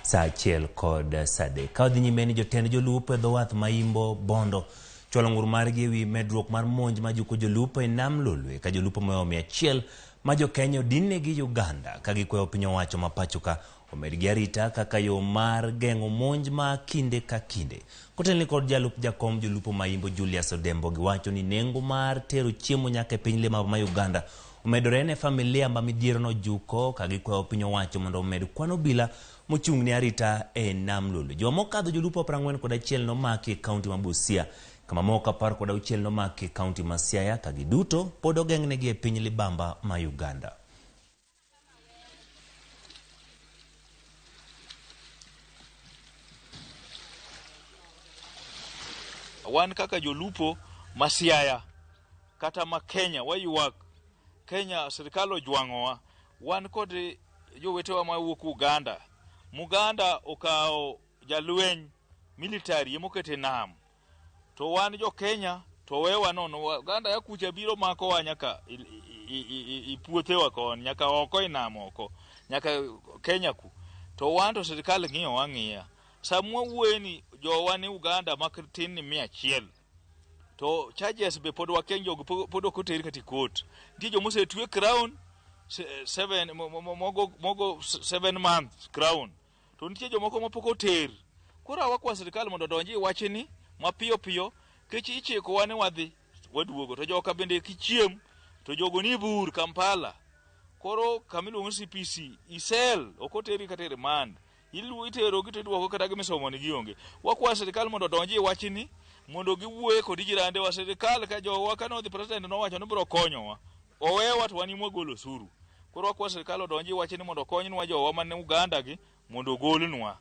saa achiel kod saa adek. Ka odhi nyime ni jotend Jolupo e dho wath Maimbo Bondo chwalo ng'ur margi e wi medruok mar monj ma juko Jolupo e nam Lolwe ka Jolupo moyo 100 ma jo Kenya odinne gi Uganda ka gikweyo piny owacho ma pachoka omed gi arita kaka yo mar geng'o monj ma kinde ka kinde. Kotelni kod jalup jakom Jolupo Maimbo Julius Odembo giwacho ni nengo mar tero chiemo nyaka e piny lema ma Uganda omedore ne familia ma midhiero no juko ka gikweyo piny owacho mondo omed kwan obila mochung' ni arita e nam Lolwe. Joma okadho Jolupo 41 nomaki e kaunti ma Busia, kama moko 16 nomaki e kaunti ma Siaya, ka giduto pod ogeng'negi e piny libamba ma Uganda. Wan kaka Jolupo ma Siaya kata ma Kenya ywago Kenya sirikal ojwang'owa. Wan kod jowetewa ma wuok Uganda. Muganda okao jalweny military emokete nam. To wan jo Kenya to wewa nono. Uganda ya kucha biro mako wa nyaka ipuothewa kon nyaka oko inam oko nyaka Kenya ku. To wan to sirikal ng'iyo wang'iya. Samwa wueni jowa ni Uganda makitin ni 100. To charges be pod wakenjo pod okoteri kati court. Nitie jo mose twe crown 7 months crown. To nitie jo moko mapok oter. Koro wakwa sirikal mondo donji wachni mapiyo piyo kech ichiko wane wadhi waduogo. To joka bende kichiem to jogo ni bur Kampala. Koro kamiluongo CPC isel okoteri kata remand. Itero gi duoko kata gimisomo ni gionge. Wakwa sirikal mondo donji wachni mondo giwuoye kod jirande wa. Sirikal ka jowa kano the president nowacho ni biro konyowa. Owewa to wanimo golo suru. Koro wakwa sirikal odonji wachni mondo konynwa jowa man Uganda gi mondo golnwa.